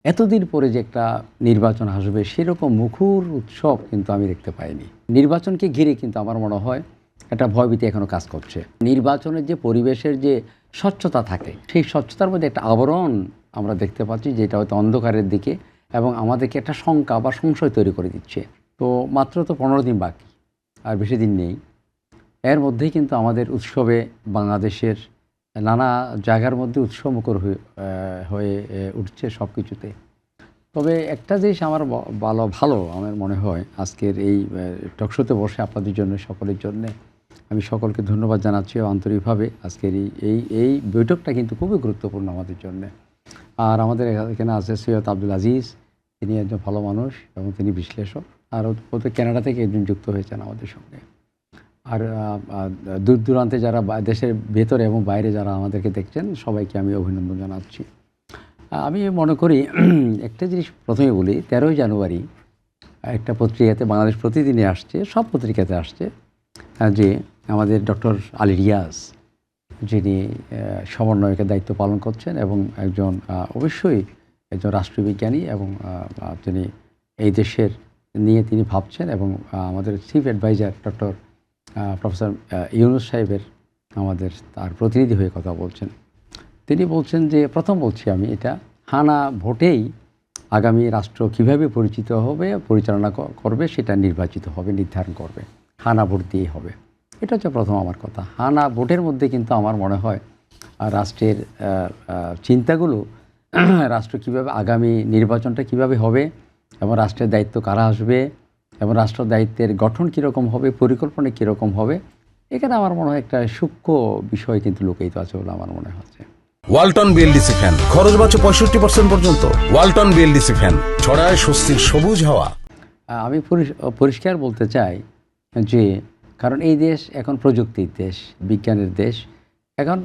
এতদিন পরে যে একটা নির্বাচন আসবে সেরকম মুখর উৎসব কিন্তু আমি দেখতে পাইনি। নির্বাচনকে ঘিরে কিন্তু আমার মনে হয় একটা ভয়ভীতি এখনও কাজ করছে। নির্বাচনের যে পরিবেশের যে স্বচ্ছতা থাকে সেই স্বচ্ছতার মধ্যে একটা আবরণ আমরা দেখতে পাচ্ছি, যেটা হয়তো অন্ধকারের দিকে এবং আমাদেরকে একটা শঙ্কা বা সংশয় তৈরি করে দিচ্ছে। তো মাত্র তো 15 দিন বাকি, আর বেশি দিন নেই। এর মধ্যেই কিন্তু আমাদের উৎসবে বাংলাদেশের নানা জায়গার মধ্যে উৎসবমুখর হয়ে উঠছে সব কিছুতে। তবে একটা জিনিস আমার ভালো আমার মনে হয়, আজকের এই টকশোতে বসে আপনাদের জন্য, সকলের জন্য আমি সকলকে ধন্যবাদ জানাচ্ছি আন্তরিকভাবে। আজকের এই বৈঠকটা কিন্তু খুবই গুরুত্বপূর্ণ আমাদের জন্য। আর আমাদের এখানে আছে সৈয়দ আব্দুল আজিজ, তিনি একজন ভালো মানুষ এবং তিনি বিশ্লেষক। আর ওদের কানাডা থেকে একজন যুক্ত হয়েছেন আমাদের সঙ্গে। আর দূর দূরান্তে যারা দেশের ভেতরে এবং বাইরে যারা আমাদেরকে দেখছেন, সবাইকে আমি অভিনন্দন জানাচ্ছি। আমি মনে করি একটা জিনিস প্রথমে বলি, 13ই জানুয়ারি একটা পত্রিকাতে, বাংলাদেশ প্রতিদিনে আসছে, সব পত্রিকাতে আসছে যে আমাদের ডক্টর আলী রিয়াজ, যিনি সমন্বয়কের দায়িত্ব পালন করছেন এবং একজন অবশ্যই একজন রাষ্ট্রবিজ্ঞানী এবং তিনি এই দেশের নিয়ে তিনি ভাবছেন এবং আমাদের chief adviser doctor professor Yunus সাহেবের আমাদের তার প্রতিনিধি হয়ে কথা বলছেন। তিনি বলছেন যে, প্রথম বলছি আমি, এটা হানা ভোটেই আগামী রাষ্ট্র কীভাবে পরিচালনা করবে সেটা নির্বাচিত হবে, নির্ধারণ করবে, হানা ভোট দিয়েই হবে। এটা হচ্ছে প্রথম আমার কথা। হানা ভোটের মধ্যে কিন্তু আমার মনে হয় রাষ্ট্রের চিন্তাগুলো, রাষ্ট্র কীভাবে, আগামী নির্বাচনটা কিভাবে হবে এবং রাষ্ট্রের দায়িত্ব কারা আসবে এবং রাষ্ট্র দায়িত্বের গঠন কীরকম হবে, পরিকল্পনা কীরকম হবে, এখানে আমার মনে হয় একটা সূক্ষ্ম বিষয় কিন্তু লুকিত আছে বলে আমার মনে হচ্ছে। ওয়ালটন বিএলডিসি ফ্যান, খরচ বাঁচে 65% পর্যন্ত। ওয়ালটন বিএলডিসি ফ্যান ছড়ায় স্বস্তির সবুজ হাওয়া। আমি পরিষ্কার বলতে চাই যে, কারণ এই দেশ এখন প্রযুক্তির দেশ, বিজ্ঞানের দেশ। এখন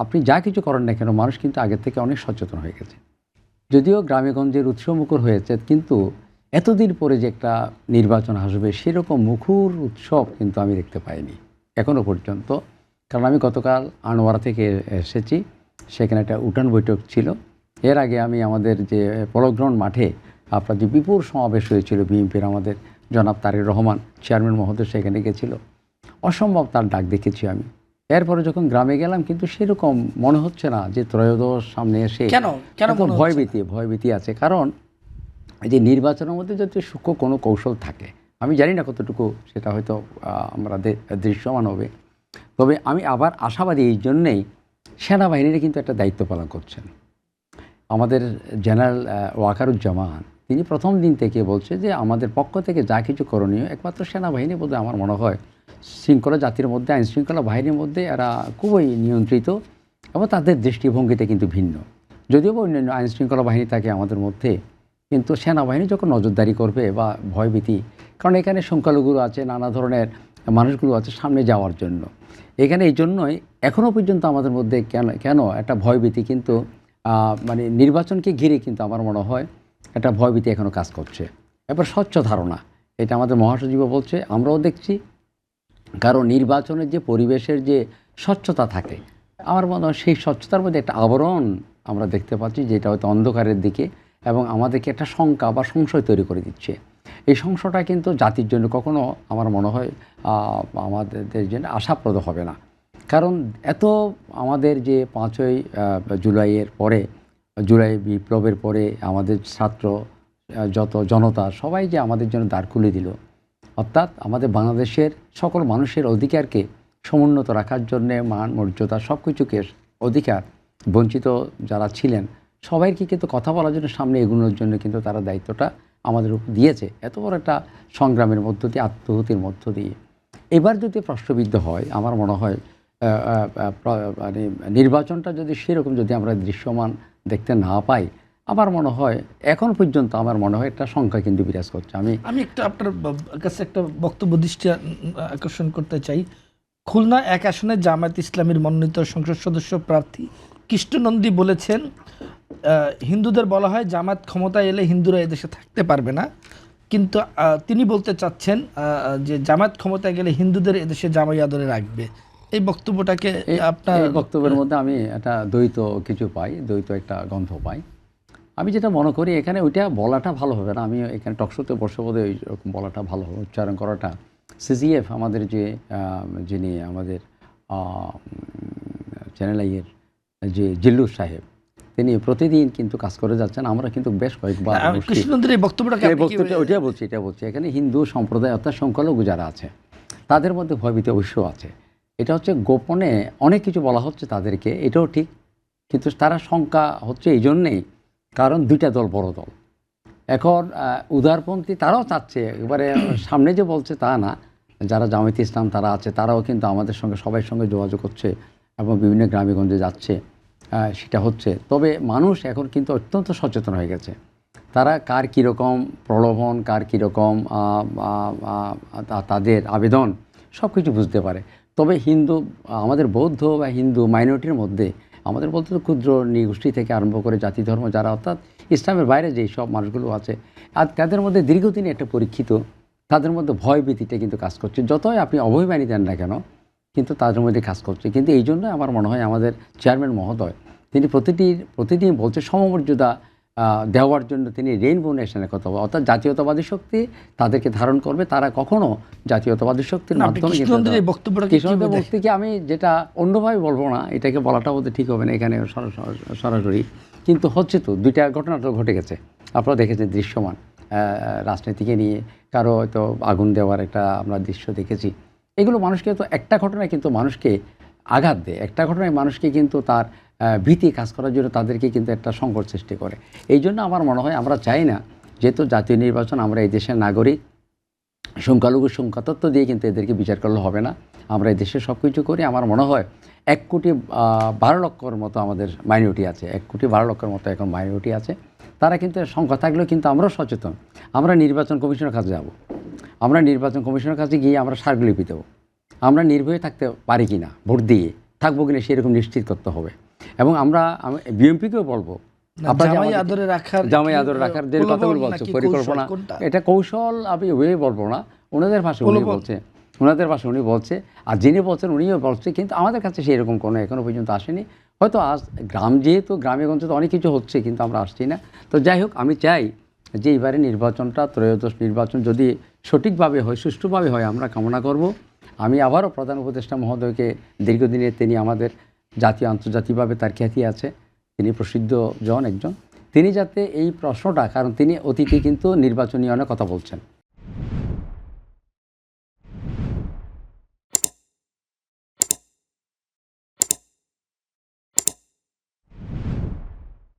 আপনি যা কিছু করেন না কেন, মানুষ কিন্তু আগের থেকে অনেক সচেতন হয়ে গেছে। যদিও গ্রামেগঞ্জের উৎসবমুখর হয়েছে, কিন্তু এতদিন পরে যে একটা নির্বাচন আসবে সেরকম মুখর উৎসব কিন্তু আমি দেখতে পাইনি এখনও পর্যন্ত। কারণ আমি গতকাল আনোয়ারা থেকে এসেছি, সেখানে একটা উঠান বৈঠক ছিল। এর আগে আমি আমাদের যে পলগ্রাউন্ড মাঠে আপনার যে বিপুল সমাবেশ হয়েছিল বিএনপির, আমাদের জনাব তারেক রহমান চেয়ারম্যান মহোদয় সেখানে গেছিল, অসম্ভব তার ডাক দেখেছি আমি। এরপরে যখন গ্রামে গেলাম, কিন্তু সেরকম মনে হচ্ছে না যে ত্রয়োদশ সামনে এসে কেন ভয়ভীতি আছে। কারণ এই যে নির্বাচনের মধ্যে যদি সূক্ষ্ম কোনো কৌশল থাকে, আমি জানি না কতটুকু সেটা হয়তো আমাদের দৃশ্যমান হবে। তবে আমি আবার আশাবাদী এই জন্যেই, সেনাবাহিনীরা কিন্তু একটা দায়িত্ব পালন করছেন। আমাদের জেনারেল ওয়াকারুজ্জামান, তিনি প্রথম দিন থেকে বলছে যে আমাদের পক্ষ থেকে যা কিছু করণীয় একমাত্র সেনাবাহিনী বোধহয়, আমার মনে হয় শৃঙ্খলা জাতির মধ্যে, আইন শৃঙ্খলা বাহিনীর মধ্যে এরা খুবই নিয়ন্ত্রিত এবং তাদের দৃষ্টিভঙ্গিতে কিন্তু ভিন্ন। যদিও বা অন্যান্য আইন শৃঙ্খলা বাহিনী থাকে আমাদের মধ্যে, কিন্তু সেনাবাহিনী যখন নজরদারি করবে বা ভয়ভীতি, কারণ এখানে সংখ্যালঘুরা আছে, নানা ধরনের মানুষগুলো আছে সামনে যাওয়ার জন্য। এখানে এই জন্যই এখনও পর্যন্ত আমাদের মধ্যে কেন একটা ভয়ভীতি, কিন্তু মানে নির্বাচনকে ঘিরে কিন্তু আমার মনে হয় একটা ভয়ভীতি এখনও কাজ করছে। এবার স্বচ্ছ ধারণা, এটা আমাদের মহাসচিবও বলছে, আমরাও দেখছি। কারণ নির্বাচনের যে পরিবেশের যে স্বচ্ছতা থাকে, আমার মনে হয় সেই স্বচ্ছতার মধ্যে একটা আবরণ আমরা দেখতে পাচ্ছি, যেটা হয়তো অন্ধকারের দিকে এবং আমাদেরকে একটা শঙ্কা বা সংশয় তৈরি করে দিচ্ছে। এই সংশয়টা কিন্তু জাতির জন্য কখনো আমার মনে হয় আমাদের জন্য আশাপ্রদ হবে না। কারণ এত আমাদের যে 5ই জুলাইয়ের পরে, জুলাই বিপ্লবের পরে আমাদের ছাত্র, যত জনতা, সবাই যে আমাদের জন্য দ্বার খুলে দিল, অর্থাৎ আমাদের বাংলাদেশের সকল মানুষের অধিকারকে সমুন্নত রাখার জন্যে, মান মর্যাদা সব কিছুকে, অধিকার বঞ্চিত যারা ছিলেন সবাইকে কিন্তু কথা বলার জন্য, সামনে এগোনোর জন্য কিন্তু তারা দায়িত্বটা আমাদের উপর দিয়েছে, এত বড় একটা সংগ্রামের মধ্য দিয়ে, আত্মহুতির মধ্য দিয়ে। এবার যদি প্রশ্নবিদ্ধ হয়, আমার মনে হয় মানে নির্বাচনটা যদি সেরকম যদি আমরা দৃশ্যমান দেখতে না পাই, আমার মনে হয় এখন পর্যন্ত আমার মনে হয় একটা সংখ্যা কিন্তু বিরাজ করছে। আমি একটা আপনার কাছে একটা বক্তব্য দৃষ্টি আকর্ষণ করতে চাই। খুলনা 1 আসনে জামায়াত ইসলামীর মনোনীত সংসদ সদস্য প্রার্থী কৃষ্ণনন্দী বলেছেন, হিন্দুদের বলা হয় জামায়াত ক্ষমতায় এলে হিন্দুরা এদেশে থাকতে পারবে না, কিন্তু তিনি বলতে চাচ্ছেন যে জামায়াত ক্ষমতায় গেলে হিন্দুদের এদেশে জামাই আদরে রাখবে। এই বক্তব্যটাকে আপনার বক্তব্যের মধ্যে আমি একটা দ্বৈত কিছু পাই, দ্বৈত একটা গন্ধ পাই। আমি যেটা মনে করি এখানে ওইটা বলাটা ভালো হবে না, আমি এখানে টকশোতে বসে বোধ ওই রকম বলাটা ভালো হবে, উচ্চারণ করাটা। সিজিএফ আমাদের যে যিনি আমাদের চ্যানেল আইয়ের যে জিল্লুর সাহেব, তিনি প্রতিদিন কিন্তু কাজ করে যাচ্ছেন। আমরা কিন্তু বেশ কয়েকবার কৃষ্ণনন্দির এই বক্তব্যটাকে আপনি কি- ওইটা বলছি এখানে হিন্দু সম্প্রদায় অর্থাৎ সংখ্যালঘু যারা আছে তাদের মধ্যে ভয়ভীতি অবশ্যই আছে। এটা হচ্ছে গোপনে অনেক কিছু বলা হচ্ছে তাদেরকে, এটাও ঠিক, কিন্তু তারা শঙ্কা হচ্ছে এই জন্যেই কারণ দুইটা দল বড় দল। এখন উদারপন্থী তারাও চাচ্ছে, এবারে সামনে যে বলছে তা না, যারা জামায়াতে ইসলাম তারা আছে তারাও কিন্তু আমাদের সঙ্গে সবার সঙ্গে যোগাযোগ করছে এবং বিভিন্ন গ্রামেগঞ্জে যাচ্ছে, সেটা হচ্ছে। তবে মানুষ এখন কিন্তু অত্যন্ত সচেতন হয়ে গেছে, তারা কার কীরকম প্রলোভন, কার কীরকম তাদের আবেদন সব কিছু বুঝতে পারে। তবে হিন্দু, আমাদের বৌদ্ধ বা হিন্দু মাইনরিটির মধ্যে আমাদের বলতে তো ক্ষুদ্র নৃগোষ্ঠী থেকে আরম্ভ করে জাতি ধর্ম যারা অর্থাৎ ইসলামের বাইরে যেই সব মানুষগুলো আছে, আর তাদের মধ্যে দীর্ঘদিনে একটা পরীক্ষিত, তাদের মধ্যে ভয় ভীতিটা কিন্তু কাজ করছে। যতই আপনি অভয়বাণী দেন না কেন, কিন্তু তাদের মধ্যে কাজ করছে। কিন্তু এই জন্য আমার মনে হয় আমাদের চেয়ারম্যান মহোদয় তিনি প্রতিদিন বলছে সমমর্যাদা দেওয়ার জন্য তিনি রেইনবো নেশনের কথা বলে, অর্থাৎ জাতীয়তাবাদী শক্তি তাদেরকে ধারণ করবে, তারা কখনো জাতীয়তাবাদী শক্তির আপনি মাধ্যমে কৃষ্ণনন্দির এই বক্তব্যটাকে কৃষ্ণনন্দের কিভাবে বক্তব্যকে আমি যেটা অন্যভাবে বলবো না, এটাকে বলাটা বোধ ঠিক হবে না এখানে সরাসরি, কিন্তু হচ্ছে তো দুইটা ঘটনা তো ঘটে গেছে, আপনারা দেখেছেন দৃশ্যমান রাজনীতিকে নিয়ে কারো হয়তো আগুন দেওয়ার একটা আমরা দৃশ্য দেখেছি। এগুলো মানুষকে তো একটা ঘটনায় কিন্তু মানুষকে আঘাত দেয়, একটা ঘটনায় মানুষকে কিন্তু তার ভীতি কাজ করার জন্য তাদেরকে কিন্তু একটা সংকট সৃষ্টি করে। এই জন্য আমার মনে হয় আমরা চাই না, যেহেতু জাতীয় নির্বাচন, আমরা এই দেশের নাগরিক, সংখ্যালঘু সংখ্যাতত্ত্ব দিয়ে কিন্তু এদেরকে বিচার করলে হবে না। আমরা এই দেশে সব কিছু করি। আমার মনে হয় 1,12,00,000 মতো আমাদের মাইনরিটি আছে, 1,12,00,000 মতো এখন মাইনরিটি আছে। তারা কিন্তু সংখ্যা থাকলেও কিন্তু আমরাও সচেতন। আমরা নির্বাচন কমিশনের কাছে যাব, আমরা নির্বাচন কমিশনের কাছে গিয়ে আমরা স্মারকলিপি দেবো, আমরা নির্ভয়ে থাকতে পারি কি না, ভোট দিয়ে থাকবো কিনা সেরকম নিশ্চিত করতে হবে। এবং আমরা বিএনপিকেও বলবো জামাই আদরে রাখার যে কথাগুলো বলছে পরিকল্পনা, এটা কৌশল আমি ওই বলবো না, ওনাদের ভাষায় উনি বলছে, ওনাদের ভাষায় উনি বলছে, আর যিনি বলছেন উনিও বলছে, কিন্তু আমাদের কাছে সেরকম কোনো এখনো পর্যন্ত আসেনি। হয়তো আজ যেহেতু গ্রামে গঞ্জে তো অনেক কিছু হচ্ছে, কিন্তু আমরা আসছি না। তো যাই হোক, আমি চাই যে এবারে নির্বাচনটা, ত্রয়োদশ নির্বাচন যদি সঠিকভাবে হয়, সুষ্ঠুভাবে হয়, আমরা কামনা করব। আমি আবারও প্রধান উপদেষ্টা মহোদয়কে, দীর্ঘদিনের তিনি আমাদের জাতীয় আন্তর্জাতিকভাবে তার খ্যাতি আছে, তিনি প্রসিদ্ধ একজন, তিনি যাতে এই প্রশ্নটা, কারণ তিনি অতীতে কিন্তু নির্বাচনী অনেক কথা বলছেন,